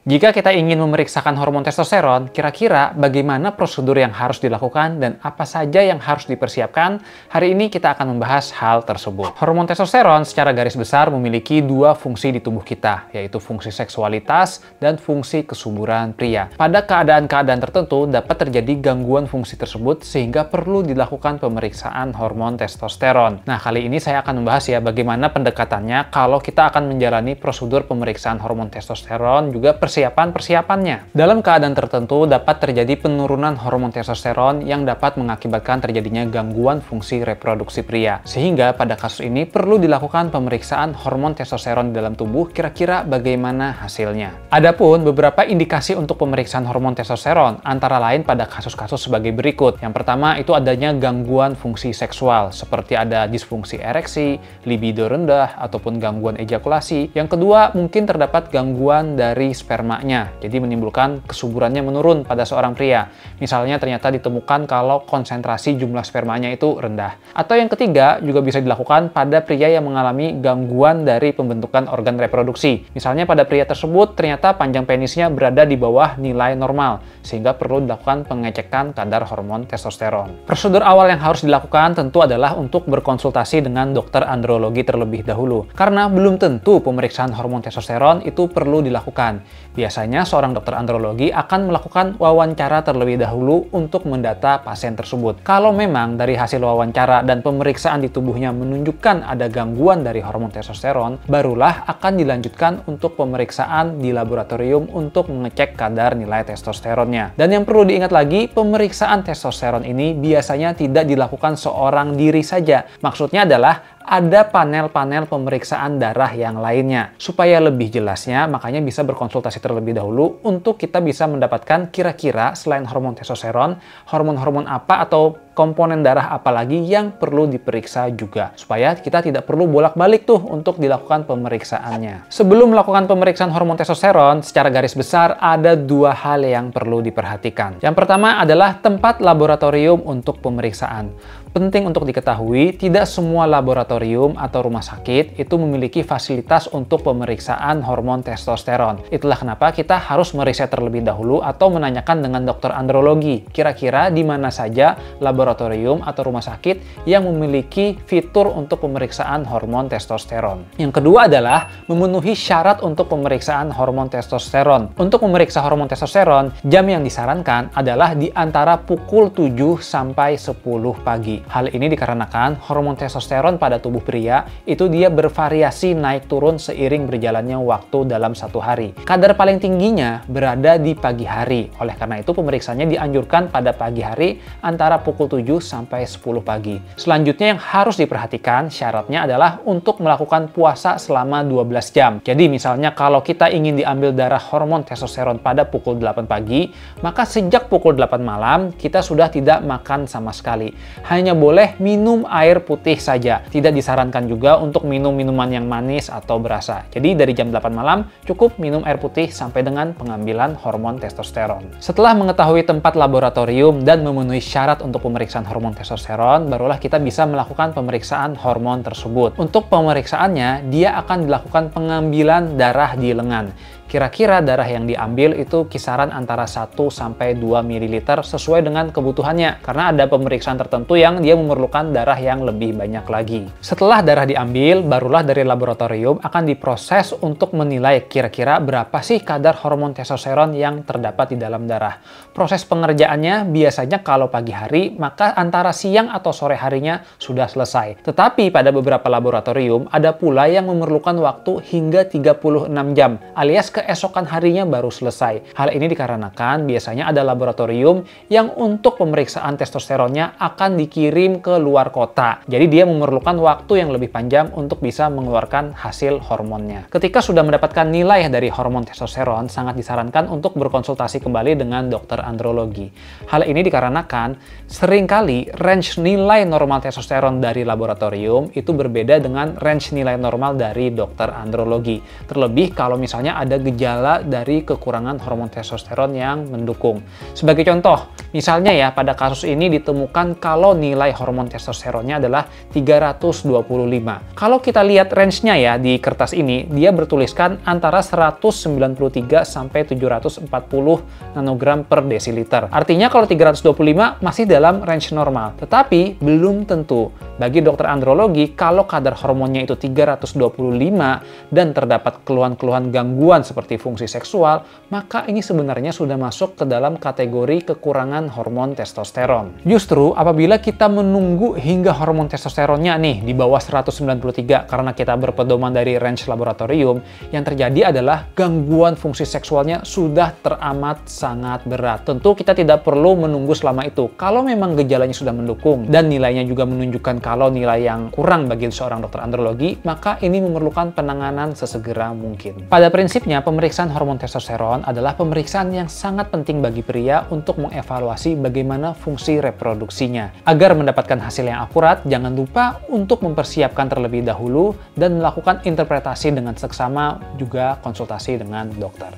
Jika kita ingin memeriksakan hormon testosteron, kira-kira bagaimana prosedur yang harus dilakukan dan apa saja yang harus dipersiapkan? Hari ini kita akan membahas hal tersebut. Hormon testosteron secara garis besar memiliki dua fungsi di tubuh kita, yaitu fungsi seksualitas dan fungsi kesuburan pria. Pada keadaan-keadaan tertentu dapat terjadi gangguan fungsi tersebut sehingga perlu dilakukan pemeriksaan hormon testosteron. Nah, kali ini saya akan membahas ya bagaimana pendekatannya kalau kita akan menjalani prosedur pemeriksaan hormon testosteron, juga persiapannya. Dalam keadaan tertentu dapat terjadi penurunan hormon testosteron yang dapat mengakibatkan terjadinya gangguan fungsi reproduksi pria. Sehingga pada kasus ini perlu dilakukan pemeriksaan hormon testosteron di dalam tubuh, kira-kira bagaimana hasilnya. Adapun beberapa indikasi untuk pemeriksaan hormon testosteron, antara lain pada kasus-kasus sebagai berikut. Yang pertama itu adanya gangguan fungsi seksual, seperti ada disfungsi ereksi, libido rendah, ataupun gangguan ejakulasi. Yang kedua mungkin terdapat gangguan dari spermanya, jadi menimbulkan kesuburannya menurun pada seorang pria. Misalnya ternyata ditemukan kalau konsentrasi jumlah spermanya itu rendah. Atau yang ketiga juga bisa dilakukan pada pria yang mengalami gangguan dari pembentukan organ reproduksi. Misalnya pada pria tersebut ternyata panjang penisnya berada di bawah nilai normal, sehingga perlu dilakukan pengecekan kadar hormon testosteron. Prosedur awal yang harus dilakukan tentu adalah untuk berkonsultasi dengan dokter andrologi terlebih dahulu, karena belum tentu pemeriksaan hormon testosteron itu perlu dilakukan. Biasanya seorang dokter andrologi akan melakukan wawancara terlebih dahulu untuk mendata pasien tersebut. Kalau memang dari hasil wawancara dan pemeriksaan di tubuhnya menunjukkan ada gangguan dari hormon testosteron, barulah akan dilanjutkan untuk pemeriksaan di laboratorium untuk mengecek kadar nilai testosteronnya. Dan yang perlu diingat lagi, pemeriksaan testosteron ini biasanya tidak dilakukan seorang diri saja. Maksudnya adalah ada panel-panel pemeriksaan darah yang lainnya. Supaya lebih jelasnya, makanya bisa berkonsultasi terlebih dahulu untuk kita bisa mendapatkan kira-kira selain hormon testosteron, hormon-hormon apa atau komponen darah apa lagi yang perlu diperiksa juga. Supaya kita tidak perlu bolak-balik tuh untuk dilakukan pemeriksaannya. Sebelum melakukan pemeriksaan hormon testosteron, secara garis besar ada dua hal yang perlu diperhatikan. Yang pertama adalah tempat laboratorium untuk pemeriksaan. Penting untuk diketahui, tidak semua laboratorium atau rumah sakit itu memiliki fasilitas untuk pemeriksaan hormon testosteron. Itulah kenapa kita harus meriset terlebih dahulu atau menanyakan dengan dokter andrologi. Kira-kira di mana saja laboratorium atau rumah sakit yang memiliki fitur untuk pemeriksaan hormon testosteron. Yang kedua adalah memenuhi syarat untuk pemeriksaan hormon testosteron. Untuk memeriksa hormon testosteron, jam yang disarankan adalah di antara pukul 7 sampai 10 pagi. Hal ini dikarenakan hormon testosteron pada tubuh pria itu dia bervariasi naik turun seiring berjalannya waktu dalam satu hari. Kadar paling tingginya berada di pagi hari. Oleh karena itu pemeriksaannya dianjurkan pada pagi hari antara pukul 7 sampai 10 pagi. Selanjutnya yang harus diperhatikan syaratnya adalah untuk melakukan puasa selama 12 jam. Jadi misalnya kalau kita ingin diambil darah hormon testosteron pada pukul 8 pagi, maka sejak pukul 8 malam kita sudah tidak makan sama sekali. Hanya boleh minum air putih saja. Tidak disarankan juga untuk minum minuman yang manis atau berasa. Jadi dari jam 8 malam cukup minum air putih sampai dengan pengambilan hormon testosteron. Setelah mengetahui tempat laboratorium dan memenuhi syarat untuk pemeriksaan hormon testosteron, barulah kita bisa melakukan pemeriksaan hormon tersebut. Untuk pemeriksaannya, dia akan dilakukan pengambilan darah di lengan. Kira-kira darah yang diambil itu kisaran antara 1 sampai 2 ml sesuai dengan kebutuhannya. Karena ada pemeriksaan tertentu yang dia memerlukan darah yang lebih banyak lagi. Setelah darah diambil, barulah dari laboratorium akan diproses untuk menilai kira-kira berapa sih kadar hormon testosteron yang terdapat di dalam darah. Proses pengerjaannya biasanya kalau pagi hari, maka antara siang atau sore harinya sudah selesai. Tetapi pada beberapa laboratorium ada pula yang memerlukan waktu hingga 36 jam, alias keesokan harinya baru selesai. Hal ini dikarenakan biasanya ada laboratorium yang untuk pemeriksaan testosteronnya akan dikirim ke luar kota. Jadi dia memerlukan waktu yang lebih panjang untuk bisa mengeluarkan hasil hormonnya. Ketika sudah mendapatkan nilai dari hormon testosteron, sangat disarankan untuk berkonsultasi kembali dengan dokter andrologi. Hal ini dikarenakan seringkali range nilai normal testosteron dari laboratorium itu berbeda dengan range nilai normal dari dokter andrologi. Terlebih kalau misalnya ada gejala dari kekurangan hormon testosteron yang mendukung. Sebagai contoh, Misalnya ya, pada kasus ini ditemukan kalau nilai hormon testosteronnya adalah 325. Kalau kita lihat range-nya ya di kertas ini, dia bertuliskan antara 193 sampai 740 nanogram per desiliter. Artinya kalau 325 masih dalam range normal, tetapi belum tentu. Bagi dokter andrologi, kalau kadar hormonnya itu 325 dan terdapat keluhan-keluhan gangguan seperti fungsi seksual, maka ini sebenarnya sudah masuk ke dalam kategori kekurangan hormon testosteron. Justru apabila kita menunggu hingga hormon testosteronnya nih di bawah 193 karena kita berpedoman dari range laboratorium, yang terjadi adalah gangguan fungsi seksualnya sudah teramat sangat berat. Tentu kita tidak perlu menunggu selama itu. Kalau memang gejalanya sudah mendukung dan nilainya juga menunjukkan kalau nilai yang kurang bagi seorang dokter andrologi, maka ini memerlukan penanganan sesegera mungkin. Pada prinsipnya, pemeriksaan hormon testosteron adalah pemeriksaan yang sangat penting bagi pria untuk mengevaluasi bagaimana fungsi reproduksinya. Agar mendapatkan hasil yang akurat, jangan lupa untuk mempersiapkan terlebih dahulu dan melakukan interpretasi dengan seksama, juga konsultasi dengan dokter.